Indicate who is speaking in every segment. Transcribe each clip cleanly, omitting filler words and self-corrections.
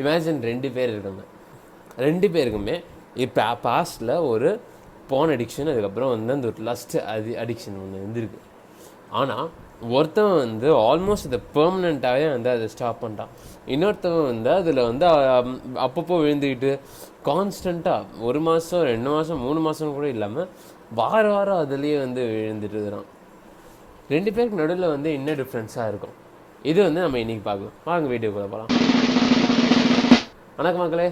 Speaker 1: Imagine 2 பேர் இருக்காங்க. 2 பேருக்குமே இப்போ பாஸ்ட்டில் ஒரு போன் அடிக்ஷன், அதுக்கப்புறம் வந்து அந்த ஒரு லஸ்ட் அடிக்ஷன் ஒன்று இருந்திருக்கு. ஆனால் ஒருத்தவன் வந்து ஆல்மோஸ்ட் அதை பெர்மனெண்ட்டாகவே வந்து அதை ஸ்டாப் பண்ணிட்டான். இன்னொருத்தவன் வந்து அதில் வந்து அப்பப்போ விழுந்துக்கிட்டு கான்ஸ்டண்ட்டாக 1 மாதம் 2 மாதம் 3 மாதம் கூட இல்லாமல் வாரம் அதுலேயே வந்து விழுந்துட்டு இருக்கிறான். 2 பேருக்கு நடுவில் வந்து என்ன டிஃப்ரென்ஸாக இருக்கும்? இது வந்து நம்ம இன்றைக்கி பார்க்கலாம். வாங்க வீடியோக்குள்ளே போகலாம். வணக்கம் மக்களே.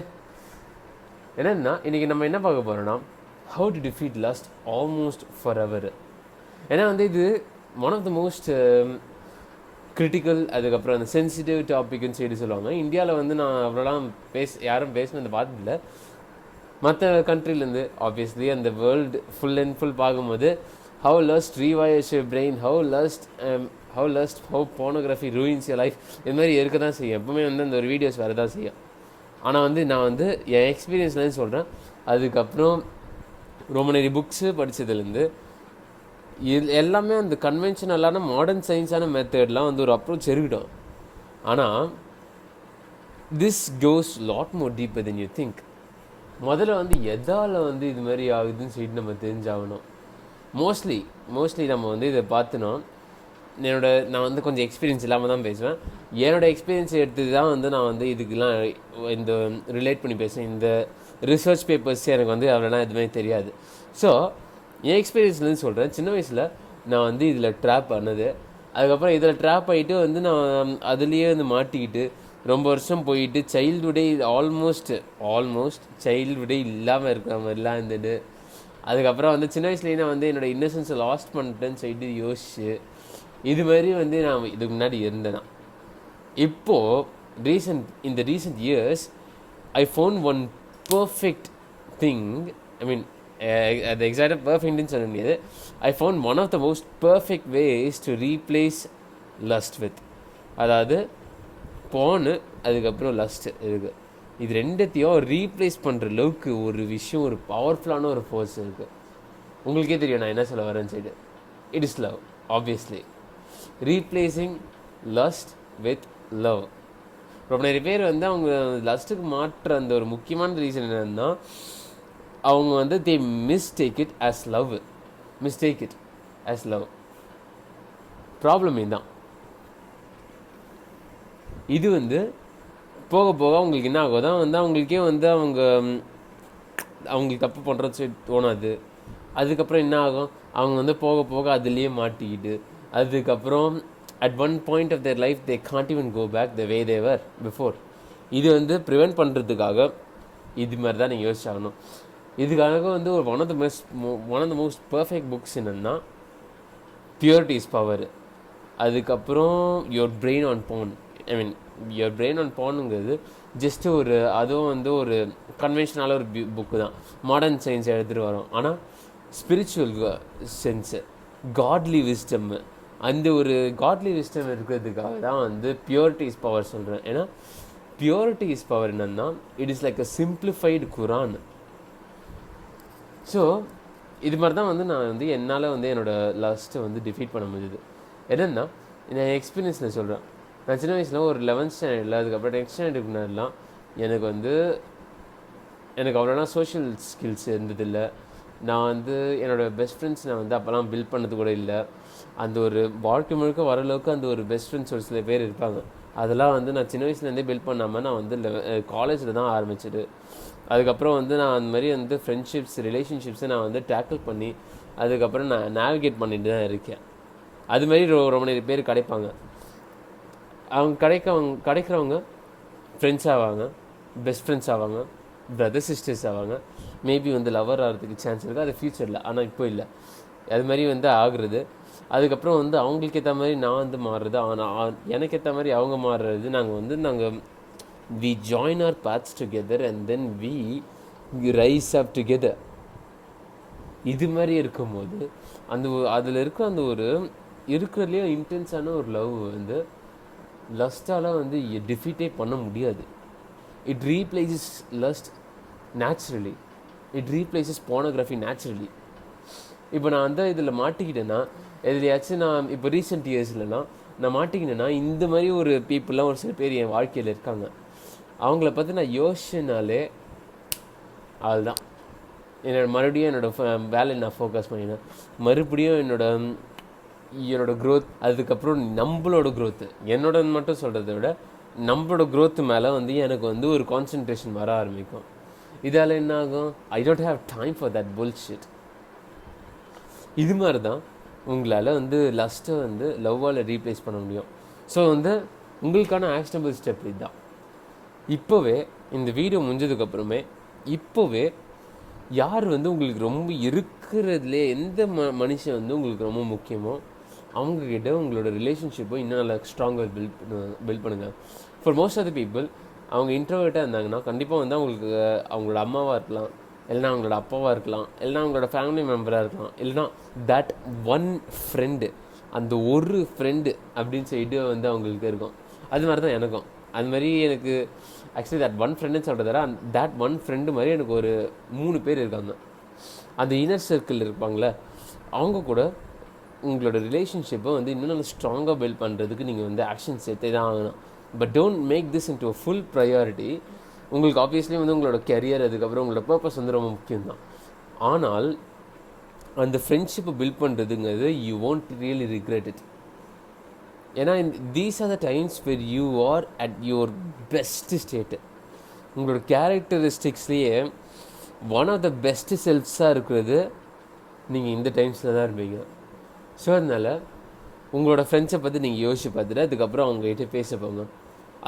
Speaker 1: என்னென்னா இன்றைக்கி நம்ம என்ன பார்க்க போகிறோன்னா, how to defeat lust almost forever. ஏன்னா வந்து இது one of the most critical, அதுக்கப்புறம் அந்த சென்சிட்டிவ் டாபிக்னு சொல்லுவாங்க. இந்தியாவில் வந்து நான் அவ்வளோலாம் யாரும் பேசினதை பார்த்ததில்ல. மற்ற கண்ட்ரிலேருந்து ஆப்வியஸ்லி அந்த வேர்ல்டு ஃபுல் அண்ட் ஃபுல் பார்க்கும்போது how lust rewires your brain, how lust how pornography ruins your life, இது மாதிரி இருக்க தான் செய்யும். எப்பவுமே வந்து அந்த ஒரு வீடியோஸ் வேறு தான் செய்யும். ஆனால் வந்து நான் வந்து என் எக்ஸ்பீரியன்ஸ்லேருந்து சொல்கிறேன். அதுக்கப்புறம் ரொம்ப நிறைய புக்ஸு படித்ததுலேருந்து எல்லாமே அந்த கன்வென்ஷனலான மாடர்ன் சயின்ஸான மெத்தட்லாம் வந்து ஒரு அப்ரோச் இருக்கட்டும். ஆனால் this goes lot more deeper then you think. முதல்ல வந்து எதால் வந்து இது மாதிரி ஆகுதுன்னு சொல்லிட்டு நம்ம தெரிஞ்சாகணும். மோஸ்ட்லி நம்ம வந்து இதை பார்த்துனோம். நான் வந்து கொஞ்சம் எக்ஸ்பீரியன்ஸ் இல்லாமல் தான் பேசுவேன். என்னோடய எக்ஸ்பீரியன்ஸ் எடுத்து தான் வந்து நான் வந்து இதுக்கெல்லாம் இந்த ரிலேட் பண்ணி பேசுவேன். இந்த ரிசர்ச் பேப்பர்ஸ் எனக்கு வந்து அவ்வளோலாம் எதுவுமே தெரியாது. ஸோ என் எக்ஸ்பீரியன்ஸ்லேருந்து சொல்கிறேன். சின்ன வயசில் நான் வந்து இதில் ட்ராப் பண்ணது, அதுக்கப்புறம் இதில் ட்ராப் ஆகிட்டு வந்து நான் அதுலேயே வந்து மாட்டிக்கிட்டு ரொம்ப வருஷம் போயிட்டு சைல்டுஹுட்டே ஆல்மோஸ்ட் சைல்டுஹுட்டே இல்லாமல் இருக்கிற மாதிரிலாம் இருந்துட்டு, அதுக்கப்புறம் வந்து சின்ன வயசுலேயே நான் வந்து என்னோடய இன்னசென்ஸை லாஸ்ட் பண்ணிட்டேன்னு சொல்லிட்டு யோசிச்சு இது மாதிரி வந்து நான் இதுக்கு முன்னாடி இருந்தேன். இப்போது இந்த recent years I found one perfect thing. I mean அது எக்ஸாக்டாக பர்ஃபெக்ட்னு சொல்ல முடியாது. I found one of the most perfect ways to replace lust with. அதாவது போனு அதுக்கப்புறம் லஸ்ட் இருக்குது. இது ரெண்டுத்தையும் ரீப்ளேஸ் பண்ணுற அளவுக்கு ஒரு விஷயம், ஒரு பவர்ஃபுல்லான ஒரு ஃபோர்ஸ் இருக்குது. உங்களுக்கே தெரியும் நான் என்ன சொல்ல வரேன்னு சொல்லிட்டு. It is love. Obviously replacing lust with love. ரொம்ப நிறைய பேர் வந்து அவங்க லஸ்ட்டுக்கு மாற்ற அந்த ஒரு முக்கியமான ரீசன் என்னன்னா, அவங்க வந்து they mistake it as love. Problem இதுதான். இது வந்து போக போக அவங்களுக்கு என்ன ஆகும் தான் வந்து அவங்களுக்கே வந்து அவங்களுக்கு தப்பு பண்ணுறது தோணாது. அதுக்கப்புறம் என்ன ஆகும், அவங்க வந்து போக போக அதுலேயே மாட்டிக்கிட்டு அதுக்கப்புறம் at one point of their life they can't even go back the way they were before. இது வந்து பண்ணுறதுக்காக இது மாதிரி தான் நீங்கள் யோசிச்சாகணும். இதுக்காக வந்து ஒரு one of the most perfect books என்னென்னா பியூரிட்டி இஸ் பவர். அதுக்கப்புறம் யுவர் பிரெயின் ஆன் போனுங்கிறது ஜஸ்ட்டு அதுவும் வந்து ஒரு கன்வென்ஷனால ஒரு புக்கு தான். மாடர்ன் சயின்ஸ் எடுத்துகிட்டு வரோம். ஆனால் ஸ்பிரிச்சுவல் சென்ஸு, காட்லி விஸ்டம், அந்த ஒரு காட்லி விஸ்டம் இருக்கிறதுக்காக தான் வந்து பியூரிட்டி இஸ் பவர் சொல்கிறேன். ஏன்னா பியூரிட்டி இஸ் பவர் என்னன்னா it is like a simplified Quran. So இது மாதிரி தான் வந்து நான் வந்து என்னால் வந்து என்னோடய லஸ்ட்டை வந்து டிஃபீட் பண்ண முடியுது. என்னென்னா என் எக்ஸ்பீரியன்ஸில் சொல்கிறேன். நான் சின்ன வயசில் ஒரு 11th ஸ்டாண்டர்டில், அதுக்கப்புறம் 10th ஸ்டாண்டர்டுக்கு முன்னாடிலாம் எனக்கு அவ்வளோனா சோஷியல் ஸ்கில்ஸ் இருந்ததில்லை. நான் வந்து என்னோடய பெஸ்ட் ஃப்ரெண்ட்ஸ் நான் வந்து அப்போல்லாம் பில்ட் பண்ணது கூட இல்லை. அந்த ஒரு வாழ்க்கை முழுக்க வர அளவுக்கு அந்த ஒரு பெஸ்ட் ஃப்ரெண்ட்ஸ் ஒரு சில பேர் இருப்பாங்க. அதெல்லாம் வந்து நான் சின்ன வயசுலேருந்தே பில்ட் பண்ணாமல் நான் வந்து காலேஜில் தான் ஆரம்பிச்சிட்டு, அதுக்கப்புறம் வந்து நான் அந்த மாதிரி வந்து ரிலேஷன்ஷிப்ஸை நான் வந்து டேக்கிள் பண்ணி அதுக்கப்புறம் நான் நேவிகேட் பண்ணிட்டு தான் இருக்கேன். அதுமாதிரி ரொம்ப நிறைய பேர் கிடைப்பாங்க. கிடைக்கிறவங்க ஃப்ரெண்ட்ஸ் ஆவாங்க, பெஸ்ட் ஃப்ரெண்ட்ஸ் ஆவாங்க, பிரதர் சிஸ்டர்ஸ் ஆவாங்க, மேபி வந்து லவர் ஆகிறதுக்கு சான்ஸ் இருக்குது அது ஃப்யூச்சரில். ஆனால் இப்போ இல்லை. அது மாதிரி வந்து ஆகுறது. அதுக்கப்புறம் வந்து அவங்களுக்கு ஏற்ற மாதிரி நான் வந்து மாறுறது, ஆனால் எனக்கு ஏற்ற மாதிரி அவங்க மாறுறது. நாங்கள் we join our paths together and then we rise up together. இது மாதிரி இருக்கும்போது அதில் இருக்க அந்த ஒரு இருக்கிறதுலேயே இன்டென்ஸான ஒரு லவ் வந்து லஸ்ட்டால் வந்து டிஃபீட்டே பண்ண முடியாது. It replaces lost naturally. It replaces pornography naturally. இப்போ நான் வந்து இதில் மாட்டிக்கிட்டேன்னா, எதுலையாச்சும் நான் இப்போ ரீசெண்ட் இயர்ஸ்லலாம் நான் மாட்டிக்கிட்டேன்னா, இந்த மாதிரி ஒரு பீப்புளெலாம் ஒரு சில பேர் என் வாழ்க்கையில் இருக்காங்க. அவங்கள பற்றி நான் யோசிச்சனாலே அதுதான் மறுபடியும் வேலையை நான் ஃபோக்கஸ் பண்ணினேன். மறுபடியும் என்னோட க்ரோத், அதுக்கப்புறம் நம்மளோட க்ரோத்து, என்னோட மட்டும் சொல்கிறத விட நம்மளோட க்ரோத்து மேலே எனக்கு ஒரு கான்சன்ட்ரேஷன் வர ஆரம்பிக்கும். இதால் என்ன ஆகும்? I don't have time for that bullshit. இது மாதிரி தான் உங்களால் லஸ்ட்டை லவ்வால் ரீப்ளேஸ் பண்ண முடியும். ஸோ உங்களுக்கான ஆக்ஷனபிள் ஸ்டெப் இதுதான். இப்போவே இந்த வீடியோ முடிஞ்சதுக்கப்புறமே இப்போவே யார் உங்களுக்கு ரொம்ப இருக்கிறதுலே எந்த மனுஷன் உங்களுக்கு ரொம்ப முக்கியமோ அவங்கக்கிட்ட உங்களோட ரிலேஷன்ஷிப்பை இன்னும் நல்லா ஸ்ட்ராங்காக பில்ட் பண்ணுங்கள். For most of the people அவங்க இன்ட்ரோவர்ட்டாக இருந்தாங்கன்னா கண்டிப்பாக அவங்களுக்கு அவங்களோட அம்மாவாக இருக்கலாம், இல்லைனா அவங்களோட அப்பாவாக இருக்கலாம், இல்லைனா அவங்களோட ஃபேமிலி மெம்பராக இருக்கலாம், இல்லைனா தட் ஒன் ஃப்ரெண்டு, அந்த ஒரு ஃப்ரெண்டு அப்படின்னு சொல்லிட்டு அவங்களுக்கு இருக்கும். அது மாதிரி தான் எனக்கும். அது மாதிரி எனக்கு ஆக்சுவலி தட் ஒன் ஃப்ரெண்டுன்னு சொல்கிறத தட் ஒன் ஃப்ரெண்டு மாதிரி எனக்கு ஒரு 3 பேர் இருக்காங்க. அந்த இன்னர் சர்க்கிள் இருப்பாங்களே அவங்க கூட உங்களோட ரிலேஷன்ஷிப்பை இன்னும் நல்லா ஸ்ட்ராங்காக பில்ட் பண்ணுறதுக்கு நீங்கள் ஆக்ஷன்ஸ் எடுத்தே தான் ஆகணும். But don't make this into a full priority. உங்களுக்கு ஆப்வியஸ்லி உங்களோட கெரியர், அதுக்கப்புறம் உங்களோட பர்பஸ் ரொம்ப முக்கியம்தான். ஆனால் அந்த ஃப்ரெண்ட்ஷிப்பை பில்ட் பண்ணுறதுங்கிறது you won't really regret it. ஏன்னா these are the times where you are at your best state. உங்களோட கேரக்டரிஸ்டிக்ஸ்லேயே ஒன் ஆஃப் த பெஸ்ட்டு செல்ஃப்ஸாக இருக்கிறது நீங்கள் இந்த டைம்ஸில் தான் இருப்பீங்க. ஸோ அதனால் உங்களோட ஃப்ரெண்ட்ஸை பற்றி நீங்கள் யோசிச்சு பார்த்துட்டு அதுக்கப்புறம் அவங்ககிட்ட பேச போங்க.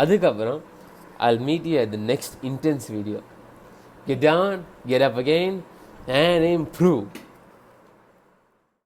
Speaker 1: அதுக்கப்புறம் I'll meet you at the next intense video. Get down, get up again, and improve.